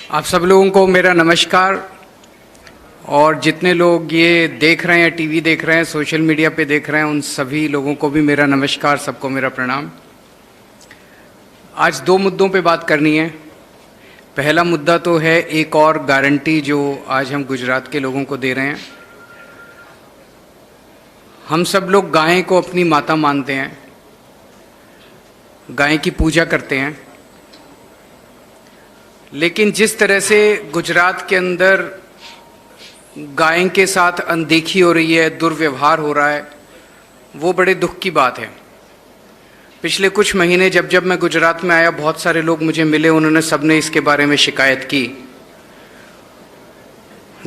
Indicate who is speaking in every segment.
Speaker 1: आप सब लोगों को मेरा नमस्कार। और जितने लोग ये देख रहे हैं, टीवी देख रहे हैं, सोशल मीडिया पे देख रहे हैं, उन सभी लोगों को भी मेरा नमस्कार, सबको मेरा प्रणाम। आज दो मुद्दों पे बात करनी है। पहला मुद्दा तो है एक और गारंटी जो आज हम गुजरात के लोगों को दे रहे हैं। हम सब लोग गाय को अपनी माता मानते हैं, गाय की पूजा करते हैं, लेकिन जिस तरह से गुजरात के अंदर गाय के साथ अनदेखी हो रही है, दुर्व्यवहार हो रहा है, वो बड़े दुख की बात है। पिछले कुछ महीने जब मैं गुजरात में आया, बहुत सारे लोग मुझे मिले, उन्होंने सबने इसके बारे में शिकायत की।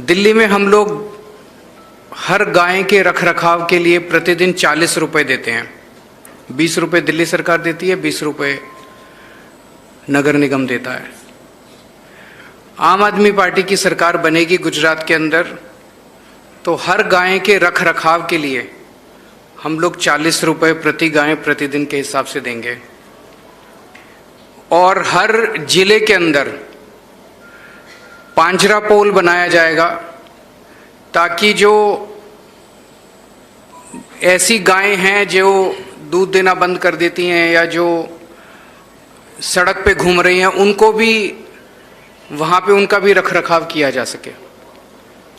Speaker 1: दिल्ली में हम लोग हर गाय के रखरखाव के लिए प्रतिदिन 40 रुपए देते हैं। 20 रुपए दिल्ली सरकार देती है, 20 रुपए नगर निगम देता है। आम आदमी पार्टी की सरकार बनेगी गुजरात के अंदर, तो हर गाय के रख रखाव के लिए हम लोग 40 रुपए प्रति गाय प्रतिदिन के हिसाब से देंगे। और हर जिले के अंदर पांजरा पोल बनाया जाएगा, ताकि जो ऐसी गायें हैं जो दूध देना बंद कर देती हैं या जो सड़क पे घूम रही हैं, उनको भी वहाँ पे उनका भी रखरखाव किया जा सके।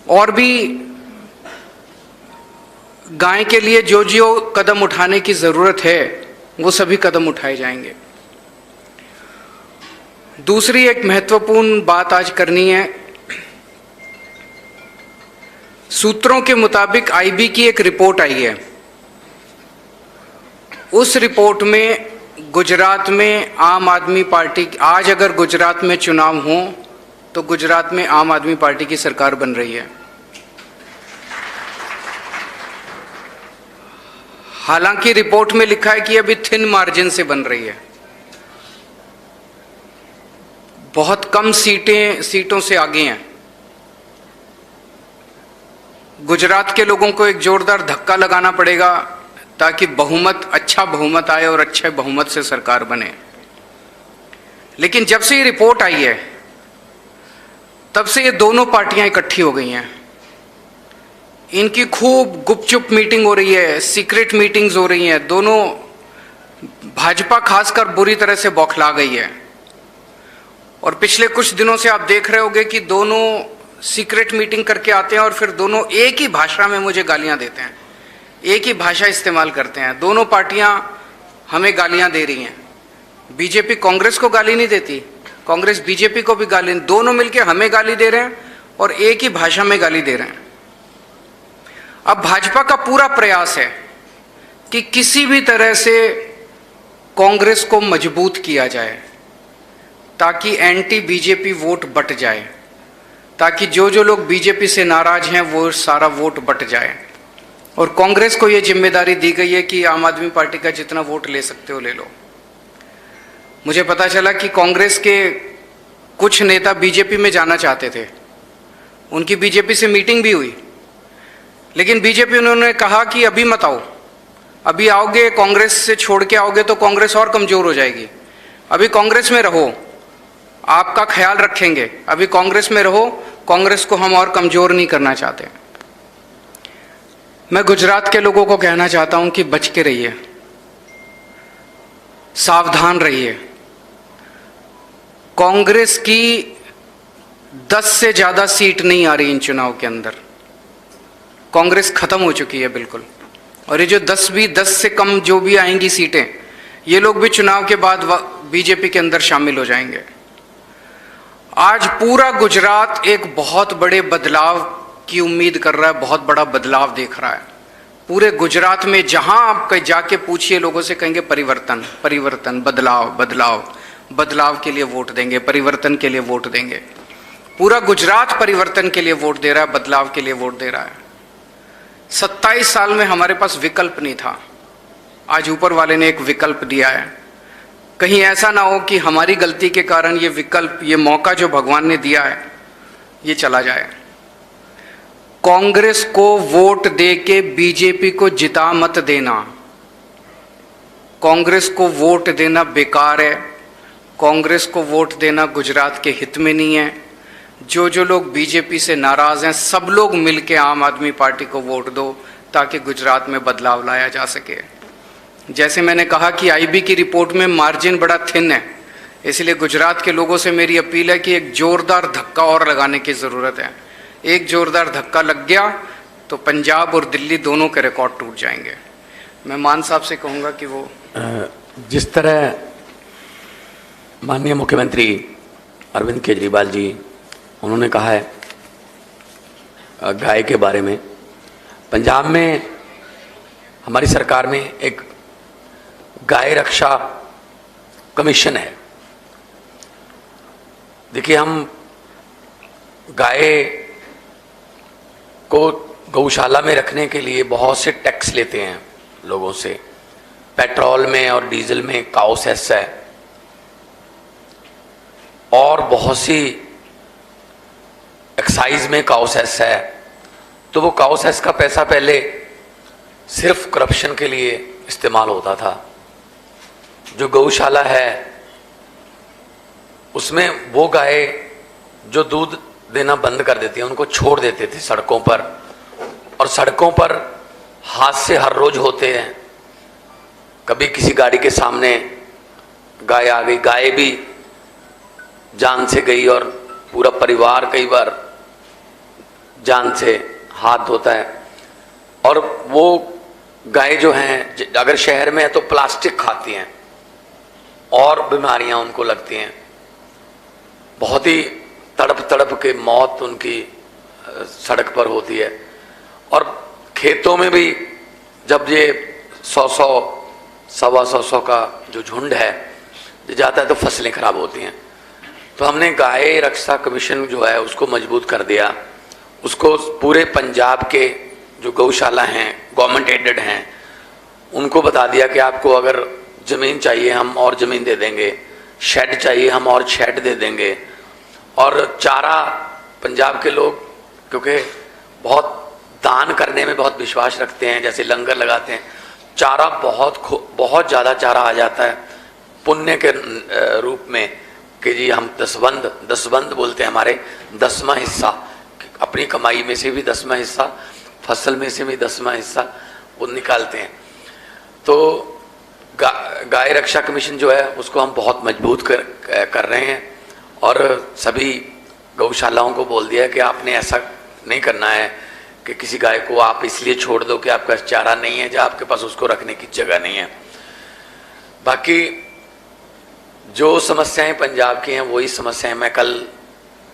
Speaker 1: और भी गाय के लिए जो जो कदम उठाने की ज़रूरत है, वो सभी कदम उठाए जाएंगे। दूसरी एक महत्वपूर्ण बात आज करनी है। सूत्रों के मुताबिक आईबी की एक रिपोर्ट आई है। उस रिपोर्ट में गुजरात में आम आदमी पार्टी, आज अगर गुजरात में चुनाव हो तो गुजरात में आम आदमी पार्टी की सरकार बन रही है। हालांकि रिपोर्ट में लिखा है कि अभी थिन मार्जिन से बन रही है, बहुत कम सीटों से आगे हैं। गुजरात के लोगों को एक जोरदार धक्का लगाना पड़ेगा ताकि अच्छा बहुमत आए और अच्छे बहुमत से सरकार बने। लेकिन जब से ये रिपोर्ट आई है, तब से ये दोनों पार्टियां इकट्ठी हो गई हैं। इनकी खूब गुपचुप मीटिंग हो रही है, सीक्रेट मीटिंग्स हो रही हैं। दोनों, भाजपा खासकर बुरी तरह से बौखला गई है। और पिछले कुछ दिनों से आप देख रहे होंगे कि दोनों सीक्रेट मीटिंग करके आते हैं और फिर दोनों एक ही भाषा में मुझे गालियां देते हैं, एक ही भाषा इस्तेमाल करते हैं। दोनों पार्टियां हमें गालियां दे रही हैं। बीजेपी कांग्रेस को गाली नहीं देती, कांग्रेस बीजेपी को भी गाली, दोनों मिलकर हमें गाली दे रहे हैं और एक ही भाषा में गाली दे रहे हैं। अब भाजपा का पूरा प्रयास है कि किसी भी तरह से कांग्रेस को मजबूत किया जाए, ताकि एंटी बीजेपी वोट बट जाए, ताकि जो जो लोग बीजेपी से नाराज हैं वो सारा वोट बट जाए। और कांग्रेस को ये जिम्मेदारी दी गई है कि आम आदमी पार्टी का जितना वोट ले सकते हो ले लो। मुझे पता चला कि कांग्रेस के कुछ नेता बीजेपी में जाना चाहते थे, उनकी बीजेपी से मीटिंग भी हुई, लेकिन बीजेपी उन्होंने कहा कि अभी मत आओ, अभी आओगे कांग्रेस से छोड़ के आओगे तो कांग्रेस और कमजोर हो जाएगी। अभी कांग्रेस में रहो, आपका ख्याल रखेंगे, अभी कांग्रेस में रहो, कांग्रेस को हम और कमजोर नहीं करना चाहते। मैं गुजरात के लोगों को कहना चाहता हूं कि बच के रहिए, सावधान रहिए। कांग्रेस की 10 से ज्यादा सीट नहीं आ रही इन चुनाव के अंदर। कांग्रेस खत्म हो चुकी है बिल्कुल। और ये जो 10 से कम जो भी आएंगी सीटें, ये लोग भी चुनाव के बाद बीजेपी के अंदर शामिल हो जाएंगे। आज पूरा गुजरात एक बहुत बड़े बदलाव की उम्मीद कर रहा है, बहुत बड़ा बदलाव देख रहा है। पूरे गुजरात में जहां आप जाके पूछिए, लोगों से कहेंगे परिवर्तन परिवर्तन, बदलाव बदलाव, बदलाव के लिए वोट देंगे, परिवर्तन के लिए वोट देंगे। पूरा गुजरात परिवर्तन के लिए वोट दे रहा है, बदलाव के लिए वोट दे रहा है। 27 साल में हमारे पास विकल्प नहीं था, आज ऊपर वाले ने एक विकल्प दिया है। कहीं ऐसा ना हो कि हमारी गलती के कारण ये विकल्प, ये मौका जो भगवान ने दिया है, ये चला जाए। कांग्रेस को वोट दे के बीजेपी को जिता मत देना। कांग्रेस को वोट देना बेकार है, कांग्रेस को वोट देना गुजरात के हित में नहीं है। जो जो लोग बीजेपी से नाराज हैं सब लोग मिलके आम आदमी पार्टी को वोट दो ताकि गुजरात में बदलाव लाया जा सके। जैसे मैंने कहा कि आईबी की रिपोर्ट में मार्जिन बड़ा थिन है, इसलिए गुजरात के लोगों से मेरी अपील है कि एक जोरदार धक्का और लगाने की ज़रूरत है। एक जोरदार धक्का लग गया तो पंजाब और दिल्ली दोनों के रिकॉर्ड टूट जाएंगे। मैं मान साहब से कहूँगा कि वो
Speaker 2: जिस तरह माननीय मुख्यमंत्री अरविंद केजरीवाल जी उन्होंने कहा है गाय के बारे में, पंजाब में हमारी सरकार में एक गाय रक्षा कमीशन है। देखिए, हम गाय को गौशाला में रखने के लिए बहुत से टैक्स लेते हैं लोगों से। पेट्रोल में और डीजल में काउ सेस है और बहुत सी एक्साइज में काउ सेस है। तो वो काउ सेस का पैसा पहले सिर्फ करप्शन के लिए इस्तेमाल होता था। जो गौशाला है उसमें वो गाय जो दूध देना बंद कर देती है उनको छोड़ देते थे सड़कों पर, और सड़कों पर हादसे हर रोज होते हैं। कभी किसी गाड़ी के सामने गाय आ गई, गाय भी जान से गई और पूरा परिवार कई बार जान से हाथ धोता है। और वो गाय जो हैं अगर शहर में है तो प्लास्टिक खाती हैं और बीमारियां उनको लगती हैं। बहुत ही तड़प तड़प के मौत उनकी सड़क पर होती है। और खेतों में भी जब ये 100-100 100-125 का जो झुंड है जाता है तो फसलें खराब होती हैं। तो हमने गाय रक्षा कमीशन जो है उसको मजबूत कर दिया। उसको पूरे पंजाब के जो गौशाला हैं गवर्नमेंट एडेड हैं उनको बता दिया कि आपको अगर ज़मीन चाहिए हम और ज़मीन दे देंगे, शेड चाहिए हम और शेड दे देंगे। और चारा, पंजाब के लोग क्योंकि बहुत दान करने में बहुत विश्वास रखते हैं, जैसे लंगर लगाते हैं, चारा बहुत ज़्यादा चारा आ जाता है पुण्य के रूप में कि जी हम दसबंद बोलते हैं, हमारे 10वां हिस्सा अपनी कमाई में से भी 10वां हिस्सा, फसल में से भी 10वां हिस्सा वो निकालते हैं। तो गाय रक्षा कमीशन जो है उसको हम बहुत मजबूत कर रहे हैं और सभी गौशालाओं को बोल दिया है कि आपने ऐसा नहीं करना है कि किसी गाय को आप इसलिए छोड़ दो कि आपका चारा नहीं है या आपके पास उसको रखने की जगह नहीं है। बाकी जो समस्याएं पंजाब की हैं वही समस्याएं, मैं कल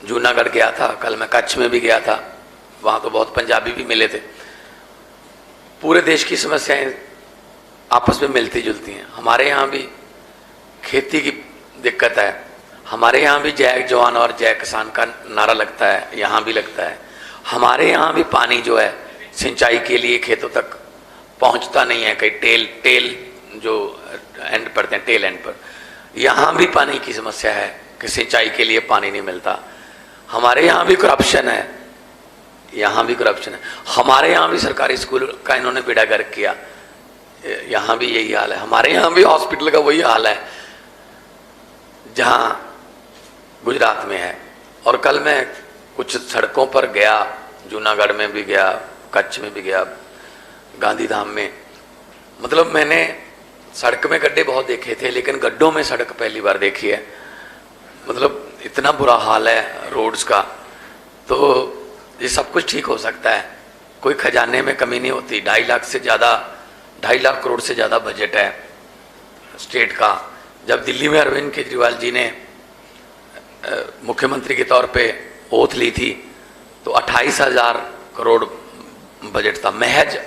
Speaker 2: जूनागढ़ गया था, कल मैं कच्छ में भी गया था, वहाँ तो बहुत पंजाबी भी मिले थे। पूरे देश की समस्याएं आपस में मिलती जुलती हैं। हमारे यहाँ भी खेती की दिक्कत है, हमारे यहाँ भी जय जवान और जय किसान का नारा लगता है, यहाँ भी लगता है। हमारे यहाँ भी पानी जो है सिंचाई के लिए खेतों तक पहुँचता नहीं है, कहीं टेल जो एंड पड़ते हैं टेल एंड पर, यहाँ भी पानी की समस्या है कि सिंचाई के लिए पानी नहीं मिलता। हमारे यहाँ भी करप्शन है, यहाँ भी करप्शन है। हमारे यहाँ भी सरकारी स्कूल का इन्होंने बेड़ा गर्क किया, यहाँ भी यही हाल है। हमारे यहाँ भी हॉस्पिटल का वही हाल है जहाँ गुजरात में है। और कल मैं कुछ सड़कों पर गया, जूनागढ़ में भी गया, कच्छ में भी गया, गांधीधाम में, मतलब मैंने सड़क में गड्ढे बहुत देखे थे लेकिन गड्ढों में सड़क पहली बार देखी है। मतलब इतना बुरा हाल है रोड्स का। तो ये सब कुछ ठीक हो सकता है, कोई खजाने में कमी नहीं होती। 2.5 लाख करोड़ से ज़्यादा बजट है स्टेट का। जब दिल्ली में अरविंद केजरीवाल जी ने मुख्यमंत्री के तौर पे ओथ ली थी तो 28,000 करोड़ बजट था, महज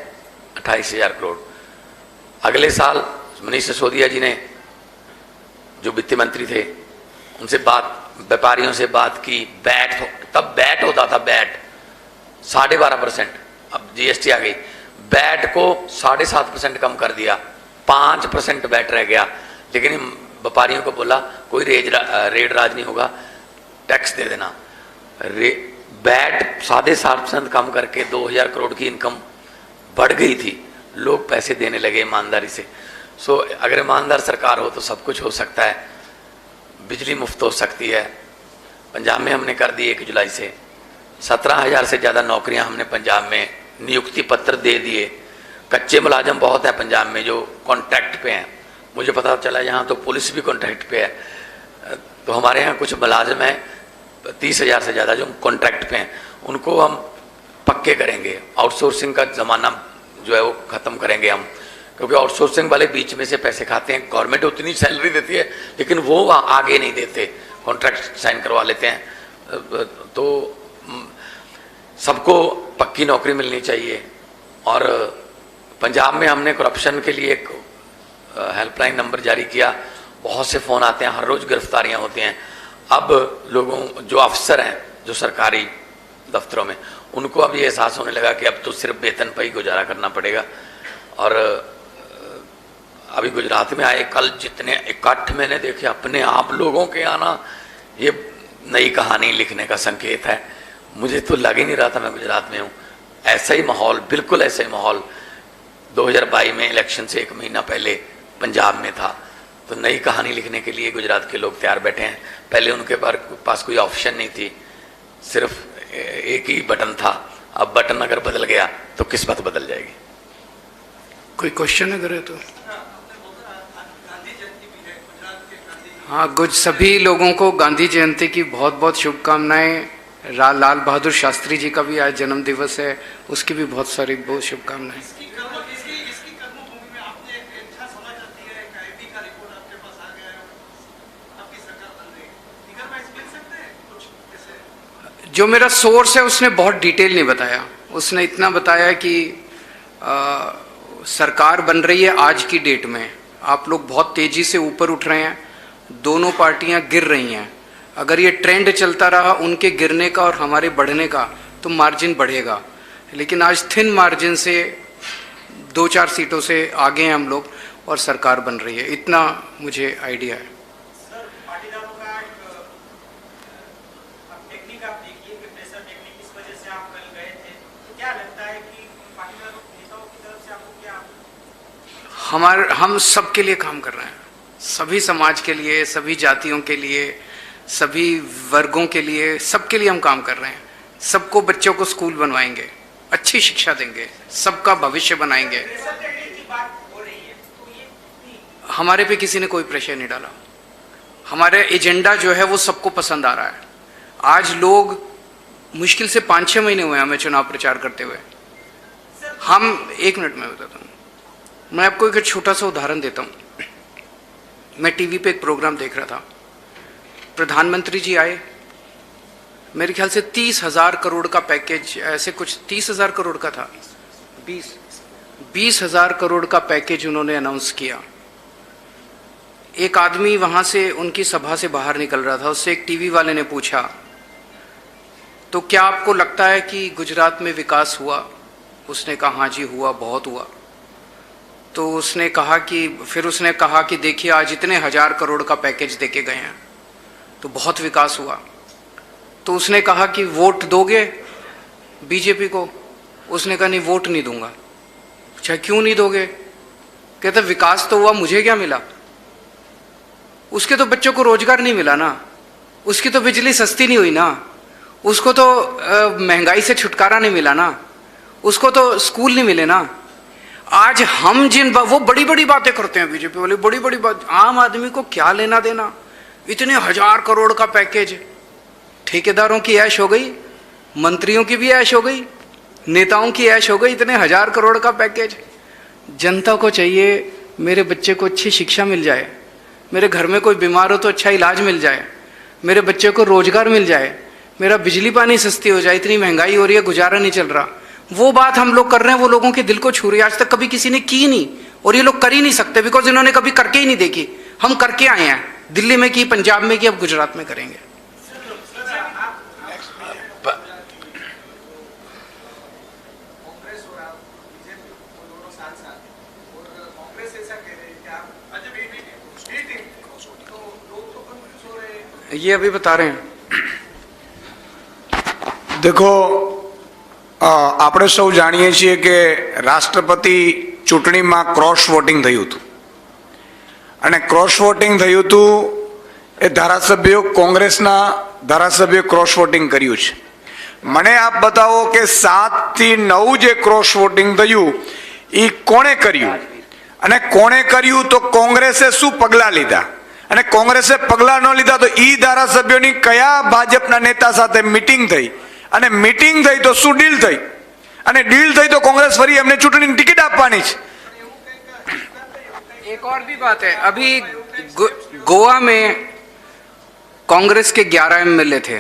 Speaker 2: 28,000 करोड़। अगले साल मनीष सिसोदिया जी ने जो वित्त मंत्री थे उनसे व्यापारियों से बात की, तब बैट होता था, बैट 12.5%, अब जीएसटी आ गई, बैट को 7.5% कम कर दिया, 5% बैट रह गया। लेकिन व्यापारियों को बोला कोई रेड राज नहीं होगा, टैक्स दे देना। बैट 7.5% कम करके 2,000 करोड़ की इनकम बढ़ गई थी, लोग पैसे देने लगे ईमानदारी से। सो अगर ईमानदार सरकार हो तो सब कुछ हो सकता है। बिजली मुफ्त हो सकती है, पंजाब में हमने कर दी 1 जुलाई से। 17,000 से ज़्यादा नौकरियां हमने पंजाब में नियुक्ति पत्र दे दिए। कच्चे मुलाजम बहुत है पंजाब में जो कॉन्ट्रैक्ट पे हैं। मुझे पता चला यहाँ तो पुलिस भी कॉन्ट्रैक्ट पे है। तो हमारे यहाँ कुछ मुलाजिम हैं 30,000 से ज़्यादा जो कॉन्ट्रैक्ट पे हैं, उनको हम पक्के करेंगे। आउटसोर्सिंग का ज़माना जो है वो ख़त्म करेंगे हम, क्योंकि आउटसोर्सिंग वाले बीच में से पैसे खाते हैं। गवर्नमेंट उतनी सैलरी देती है लेकिन वो आगे नहीं देते, कॉन्ट्रैक्ट साइन करवा लेते हैं। तो सबको पक्की नौकरी मिलनी चाहिए। और पंजाब में हमने करप्शन के लिए एक हेल्पलाइन नंबर जारी किया। बहुत से फ़ोन आते हैं, हर रोज़ गिरफ्तारियां होती हैं। अब लोगों जो अफसर हैं जो सरकारी दफ्तरों में, उनको अब ये एहसास होने लगा कि अब तो सिर्फ वेतन पर ही गुजारा करना पड़ेगा। और अभी गुजरात में आए कल जितने इकट्ठ मैंने देखे अपने आप लोगों के आना, ये नई कहानी लिखने का संकेत है। मुझे तो लग ही नहीं रहा था मैं गुजरात में हूँ। ऐसा ही माहौल, बिल्कुल ऐसा ही माहौल 2022 में इलेक्शन से 1 महीना पहले पंजाब में था। तो नई कहानी लिखने के लिए गुजरात के लोग तैयार बैठे हैं। पहले उनके पास कोई ऑप्शन नहीं थी, सिर्फ एक ही बटन था। अब बटन अगर बदल गया तो किस्मत बदल जाएगी।
Speaker 1: कोई क्वेश्चन अगर है तो? हाँ, कुछ सभी लोगों को गांधी जयंती की बहुत बहुत शुभकामनाएं। लाल बहादुर शास्त्री जी का भी आज जन्म दिवस है, उसकी भी बहुत सारी बहुत शुभकामनाएं। जो मेरा सोर्स है उसने बहुत डिटेल नहीं बताया। उसने इतना बताया कि सरकार बन रही है आज की डेट में, आप लोग बहुत तेजी से ऊपर उठ रहे हैं, दोनों पार्टियां गिर रही हैं। अगर ये ट्रेंड चलता रहा उनके गिरने का और हमारे बढ़ने का तो मार्जिन बढ़ेगा। लेकिन आज थिन मार्जिन से 2-4 सीटों से आगे हैं हम लोग और सरकार बन रही है, इतना मुझे आइडिया है। हम सबके लिए काम कर रहे हैं, सभी समाज के लिए, सभी जातियों के लिए, सभी वर्गों के लिए, सबके लिए हम काम कर रहे हैं। सबको बच्चों को स्कूल बनवाएंगे, अच्छी शिक्षा देंगे, सबका भविष्य बनाएंगे। हमारे पे किसी ने कोई प्रेशर नहीं डाला। हमारा एजेंडा जो है वो सबको पसंद आ रहा है। आज लोग, मुश्किल से 5-6 महीने हुए हमें चुनाव प्रचार करते हुए। हम 1 मिनट में बताता हूँ, मैं आपको एक छोटा सा उदाहरण देता हूँ। मैं टीवी पे एक प्रोग्राम देख रहा था, प्रधानमंत्री जी आए, मेरे ख्याल से 30,000 करोड़ का पैकेज, ऐसे कुछ 30,000 करोड़ का था, 20,000 करोड़ का पैकेज उन्होंने अनाउंस किया। एक आदमी वहां से उनकी सभा से बाहर निकल रहा था, उससे एक टीवी वाले ने पूछा, तो क्या आपको लगता है कि गुजरात में विकास हुआ? उसने कहा हाँ जी हुआ, बहुत हुआ। तो उसने कहा कि देखिए आज इतने 1,000 करोड़ का पैकेज देके गए हैं, तो बहुत विकास हुआ। तो उसने कहा कि वोट दोगे बीजेपी को? उसने कहा नहीं, वोट नहीं दूंगा। अच्छा, क्यों नहीं दोगे? कहते विकास तो हुआ, मुझे क्या मिला? उसके तो बच्चों को रोजगार नहीं मिला ना, उसकी तो बिजली सस्ती नहीं हुई ना, उसको तो महंगाई से छुटकारा नहीं मिला ना, उसको तो स्कूल नहीं मिले ना। आज हम वो बड़ी बड़ी बातें करते हैं बीजेपी वाले, बड़ी बड़ी बात, आम आदमी को क्या लेना देना? इतने 1,000 करोड़ का पैकेज, ठेकेदारों की ऐश हो गई, मंत्रियों की भी ऐश हो गई, नेताओं की ऐश हो गई, इतने 1,000 करोड़ का पैकेज। जनता को चाहिए मेरे बच्चे को अच्छी शिक्षा मिल जाए, मेरे घर में कोई बीमार हो तो अच्छा इलाज मिल जाए, मेरे बच्चे को रोजगार मिल जाए, मेरा बिजली पानी सस्ती हो जाए। इतनी महंगाई हो रही है, गुजारा नहीं चल रहा। वो बात हम लोग कर रहे हैं, वो लोगों के दिल को छू रही है। आज तक कभी किसी ने की नहीं, और ये लोग कर ही नहीं सकते, बिकॉज इन्होंने कभी करके ही नहीं देखी। हम करके आए हैं, दिल्ली में की, पंजाब में की, अब गुजरात में करेंगे। ये अभी बता रहे हैं।
Speaker 3: देखो, આપણે સૌ જાણીએ છીએ કે રાષ્ટ્રપતિ ચૂંટણીમાં ક્રોસ વોટિંગ થયું હતું, અને ક્રોસ વોટિંગ થયું હતું એ ધારાસભ્યો કોંગ્રેસના ધારાસભ્ય ક્રોસ વોટિંગ કર્યું છે. મને આપ બતાવો કે 7 થી 9 જે ક્રોસ વોટિંગ થયું એ કોણે કર્યું અને કોણે કર્યું તો કોંગ્રેસે શું પગલાં લીધા અને કોંગ્રેસે પગલાં ન લીધા તો ઈ ધારાસભ્યોની કયા ભાજપના નેતા સાથે મીટિંગ થઈ અને મીટિંગ થઈ તો શું ડીલ થઈ અને ડીલ થઈ તો કોંગ્રેસ ફરી એમને ચૂંટણીની ટિકિટ આપવાની છે.
Speaker 1: एक और भी बात है, अभी गोवा में कांग्रेस के 11 एमएलए थे,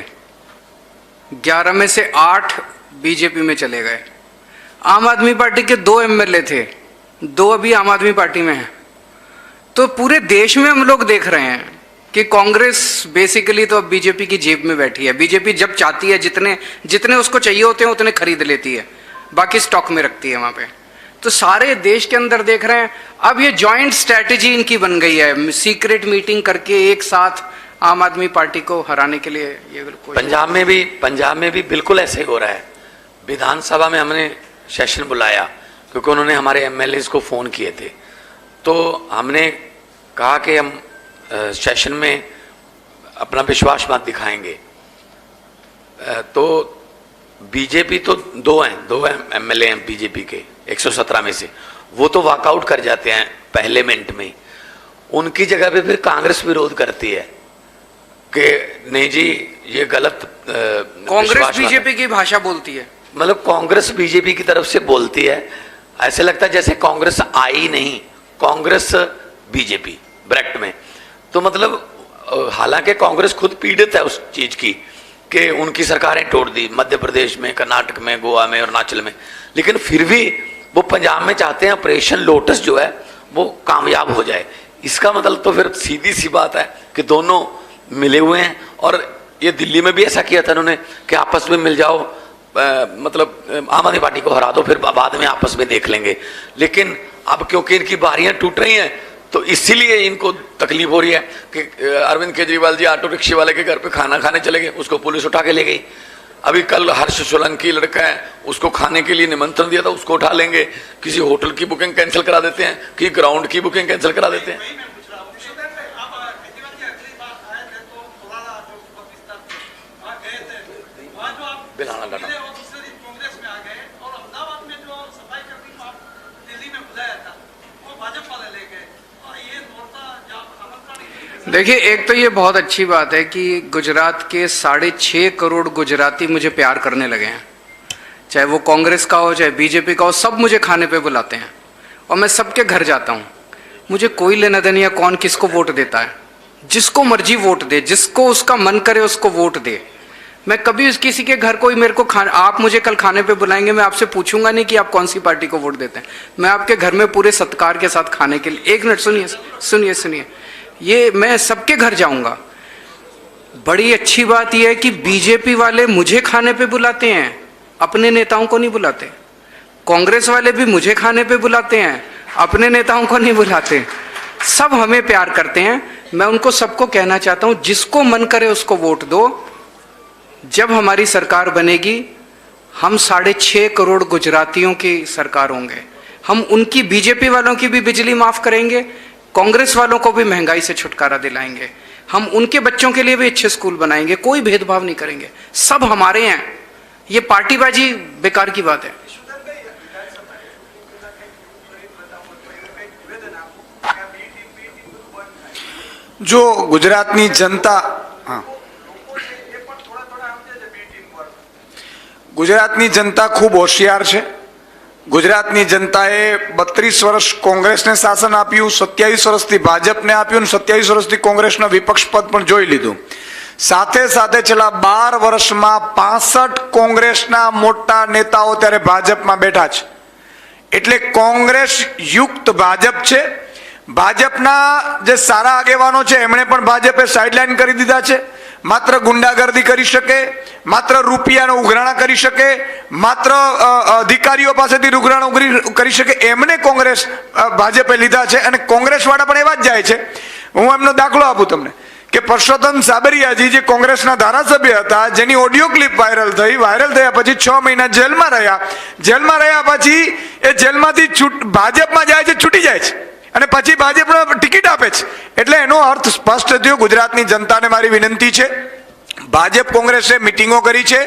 Speaker 1: 11 में से 8 बीजेपी में चले गए. आम आदमी पार्टी के 2 एमएलए थे, 2 अभी आम आदमी पार्टी में हैं. तो पूरे देश में हम लोग देख रहे हैं कि कांग्रेस बेसिकली तो अब बीजेपी की जेब में बैठी है. बीजेपी जब चाहती है जितने जितने उसको चाहिए होते हैं उतने खरीद लेती है, बाकी स्टॉक में रखती है वहां पे. तो सारे देश के अंदर देख रहे हैं अब ये जॉइंट स्ट्रैटेजी इनकी बन गई है, सीक्रेट मीटिंग करके एक साथ आम आदमी पार्टी को हराने के लिए. ये
Speaker 2: पंजाब में भी बिल्कुल ऐसे ही हो रहा है. विधानसभा में हमने सेशन बुलाया क्योंकि उन्होंने हमारे एमएलए को फोन किए थे. तो हमने कहा कि हम सेशन में अपना विश्वास मत दिखाएंगे. तो बीजेपी तो 2 एमएलए हैं बीजेपी के 117 में से, वो तो वॉकआउट कर जाते हैं पहले मिनट में. उनकी जगह पे फिर कांग्रेस विरोध करती है कि नहीं जी ये गलत.
Speaker 1: कांग्रेस बीजेपी की भाषा बोलती है,
Speaker 2: मतलब कांग्रेस बीजेपी की तरफ से बोलती है. ऐसे लगता है जैसे कांग्रेस आई नहीं, कांग्रेस बीजेपी ब्रैकेट में. तो मतलब हालांकि कांग्रेस खुद पीड़ित है उस चीज की कि उनकी सरकारें तोड़ दी मध्य प्रदेश में, कर्नाटक में, गोवा में और अरुणाचल में, लेकिन फिर भी वो पंजाब में चाहते हैं ऑपरेशन लोटस जो है वो कामयाब हो जाए. इसका मतलब तो फिर सीधी सी बात है कि दोनों मिले हुए हैं. और ये दिल्ली में भी ऐसा किया था उन्होंने कि आपस में मिल जाओ, मतलब आम आदमी पार्टी को हरा दो, फिर बाद में आपस में देख लेंगे. लेकिन अब क्योंकि इनकी बारियां टूट रही हैं तो इसीलिए इनको तकलीफ हो रही है कि अरविंद केजरीवाल जी ऑटो रिक्शे वाले के घर पे खाना खाने चले गए, उसको पुलिस उठा के ले गई. अभी कल हर्ष सोलंकी लड़का है, उसको खाने के लिए निमंत्रण दिया था, उसको उठा लेंगे. किसी होटल की बुकिंग कैंसिल करा देते हैं, कि ग्राउंड की बुकिंग कैंसिल करा देते हैं. बिलाना डाटा
Speaker 1: देखिए, एक तो ये बहुत अच्छी बात है कि गुजरात के 6.5 करोड़ गुजराती मुझे प्यार करने लगे हैं. चाहे वो कांग्रेस का हो चाहे बीजेपी का हो, सब मुझे खाने पे बुलाते हैं और मैं सबके घर जाता हूँ. मुझे कोई लेना देना या कौन किसको वोट देता है, जिसको मर्जी वोट दे, जिसको उसका मन करे उसको वोट दे. मैं कभी किसी के घर कोई मेरे को आप मुझे कल खाने पे बुलाएंगे, मैं आपसे पूछूंगा नहीं कि आप कौन सी पार्टी को वोट देते हैं. मैं आपके घर में पूरे सत्कार के साथ खाने के लिए. 1 मिनट सुनिए, ये मैं सबके घर जाऊंगा. बड़ी अच्छी बात यह है कि बीजेपी वाले मुझे खाने पे बुलाते हैं, अपने नेताओं को नहीं बुलाते. कांग्रेस वाले भी मुझे खाने पे बुलाते हैं, अपने नेताओं को नहीं बुलाते. सब हमें प्यार करते हैं. मैं उनको सबको कहना चाहता हूं, जिसको मन करे उसको वोट दो. जब हमारी सरकार बनेगी हम 6.5 करोड़ गुजरातियों की सरकार होंगे. हम उनकी बीजेपी वालों की भी बिजली माफ करेंगे, कांग्रेस वालों को भी महंगाई से छुटकारा दिलाएंगे. हम उनके बच्चों के लिए भी अच्छे स्कूल बनाएंगे, कोई भेदभाव नहीं करेंगे. सब हमारे हैं. ये पार्टीबाजी बेकार की बात है.
Speaker 3: जो गुजरातनी जनता गुजरातनी जनता खूब होशियार है. गुजरातनी जनताए 32 वर्ष कांग्रेसने शासन आप्યું, 27 વર્ષથી ભાજપને આપ્યું, 27 વર્ષથી કોંગ્રેસના વિપક્ષ પદ પણ જોઈ લીધું. સાથે સાથે છેલ્લા 12 વર્ષમાં 65 કોંગ્રેસના મોટા નેતાઓ ત્યારે ભાજપમાં બેઠા છે. એટલે કોંગ્રેસ યુક્ત ભાજપ છે. ભાજપના જે સારા આગેવાનો છે એમણે પણ ભાજપે સાઇડલાઇન કરી દીધા છે. માત્ર ગુંડાગર્દી કરી શકે, માત્ર રૂપિયાનો ઉઘરાણા કરી શકે, માત્ર અધિકારીઓ પાસેથી ઉઘરાણો કરી શકે, એમને કોંગ્રેસ ભાજપે લીધા છે. અને કોંગ્રેસવાળા પણ એવા જ જાય છે. હું એમનો દાખલો આપું તમને કે પરસોત્તમ સાબરિયાજી જે કોંગ્રેસના ધારાસભ્ય હતા, જેની ઓડિયો ક્લિપ વાયરલ થયા પછી 6 મહિના જેલમાં રહ્યા પછી એ જેલમાંથી ભાજપમાં જાય છે, છૂટી જાય છે અને પછી ભાજપને ટિકિટ આપે છે. એટલે એનો અર્થ સ્પષ્ટ થયો. ગુજરાતની જનતાને મારી વિનંતી છે, ભાજપ કોંગ્રેસે મિટિંગો કરી છે.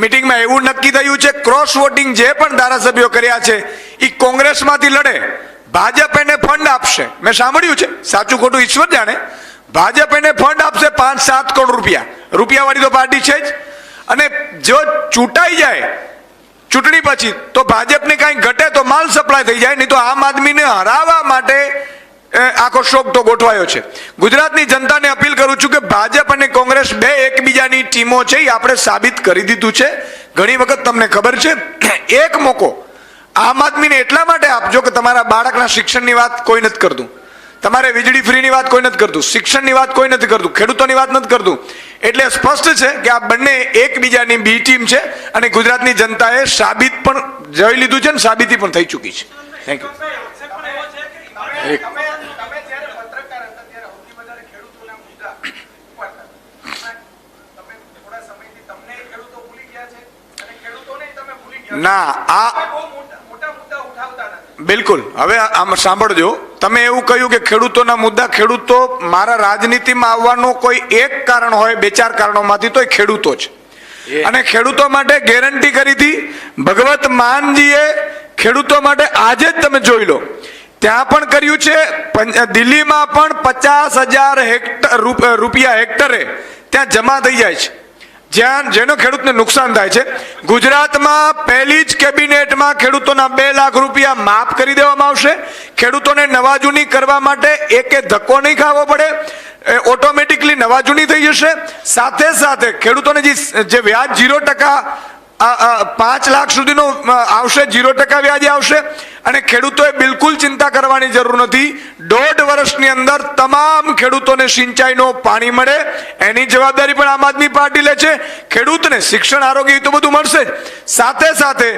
Speaker 3: મિટિંગમાં એવું નક્કી થયું છે ક્રોસ વોટિંગ જે પણ ધારાસભ્યો કર્યા છે એ કોંગ્રેસમાંથી લડે, ભાજપ એને ફંડ આપશે. મેં સાંભળ્યું છે, સાચું ખોટું ઈશ્વર જાણે. ભાજપ એને ફંડ આપશે 5-7 કરોડ રૂપિયા. રૂપિયાવાળી તો પાર્ટી છે જ. અને જો ચૂંટાઈ જાય ચૂંટણી પછી તો ભાજપને કાંઈ ઘટે તો માલ સપ્લાય થઈ જાય, નહીં તો આમ આદમીને હરાવવા માટે આખો શોખ તો ગોઠવાયો છે. ગુજરાતની જનતાને અપીલ કરું છું કે ભાજપ અને કોંગ્રેસ બે એકબીજાની ટીમો છે, એ આપણે સાબિત કરી દીધું છે. ઘણી વખત તમને ખબર છે, એક મોકો આમ આદમીને એટલા માટે આપજો કે તમારા બાળકના શિક્ષણની વાત કોઈ નથી કરતું, તમારે વીજળી ફ્રીની વાત કોઈ નથી કરતું, શિક્ષણની વાત કોઈ નથી કરતું, ખેડૂતોની વાત નથી કરતું. એટલે સ્પષ્ટ છે કે આ બંને એકબીજાની બી ટીમ છે અને ગુજરાતની જનતાએ સાબિત પણ જોઈ લીધું છે અને સાબિતી પણ થઈ ચૂકી છે. Thank you. ના, આ બિલકુલ. હવે આમ સાંભળજો, તમે એવું કહ્યું કે ખેડૂતોના મુદ્દા, ખેડૂતો મારા રાજનીતિમાં આવવાનું કોઈ એક કારણ હોય, 2-4 કારણોમાંથી તો એ ખેડૂતો છે. અને ખેડૂતો માટે ગેરંટી કરી હતી ભગવત માનજીએ. ખેડૂતો માટે આજે જ તમે જોઈ લો, ત્યાં પણ કર્યું છે, દિલ્હીમાં પણ 50,000 રૂપિયા હેક્ટરે ત્યાં જમા થઈ જાય છે, જ્યાં જેનો ખેડૂતને નુકસાન થાય છે. ગુજરાતમાં પહેલી જ કેબિનેટમાં ખેડૂતોના 2 લાખ રૂપિયા માફ કરી દેવામાં આવશે. ખેડૂતોને નવાજૂની કરવા માટે એકે ધક્કો નહીં ખાવો પડે, ઓટોમેટિકલી નવાજૂની થઈ જશે. સાથે સાથે ખેડૂતોને જે વ્યાજ 0% 5 લાખ સુધીનો આવશે, 0% વ્યાજે આવશે. અને ખેડૂતોએ બિલકુલ ચિંતા કરવાની જરૂર નથી. 1.5 વર્ષની અંદર તમામ ખેડૂતોને સિંચાઈનો પાણી મળે, એની જવાબદારી પણ આમ આદમી પાર્ટી લે છે. ખેડૂતને શિક્ષણ, આરોગ્ય એ તો બધું મળશે જ. સાથે સાથે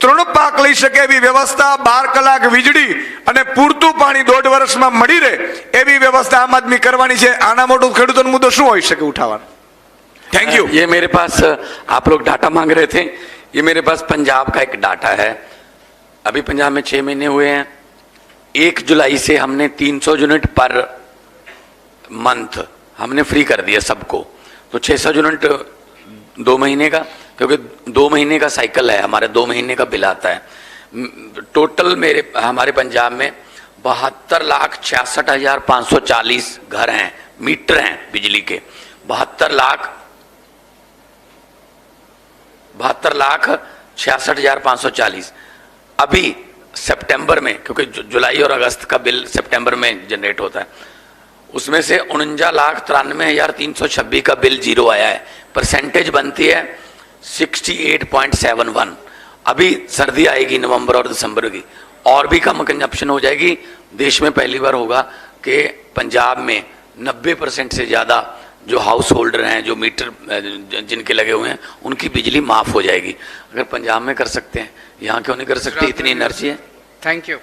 Speaker 3: 3 પાક લઈ શકે એવી વ્યવસ્થા, 12 કલાક વીજળી અને પૂરતું પાણી 1.5 વર્ષમાં મળી રહે એવી વ્યવસ્થા આમ આદમી કરવાની છે. આના મોટો ખેડૂતોનો મુદ્દો શું હોઈ શકે ઉઠાવવાનો? Thank you.
Speaker 2: ये मेरे पास, आप लोग डाटा मांग रहे थे, ये मेरे पास पंजाब का एक डाटा है. अभी पंजाब में 6 महीने हुए हैं. 1 जुलाई से हमने 300 यूनिट पर मंथ हमने फ्री कर दिया सबको. तो 600 यूनिट 2 महीने का, क्योंकि 2 महीने का साइकिल है, हमारे 2 महीने का बिल आता है. टोटल हमारे पंजाब में 72,66,540 घर हैं, मीटर हैं बिजली के. 72,66,540. अभी सितंबर में, क्योंकि जुलाई और अगस्त का बिल सितंबर में जनरेट होता है, उसमें से 49,93,326 का बिल 0 आया है. परसेंटेज बनती है 68.71. अभी सर्दी आएगी नवंबर और दिसंबर की, और भी कम कंजप्शन हो जाएगी. देश में पहली बार होगा कि पंजाब में 90% से ज़्यादा जो हाउस होल्डर हैं, जो मीटर जिनके लगे हुए हैं, उनकी बिजली माफ हो जाएगी. अगर पंजाब में कर सकते हैं, यहाँ क्यों नहीं कर सकते? इतनी एनर्जी है.
Speaker 1: Thank you.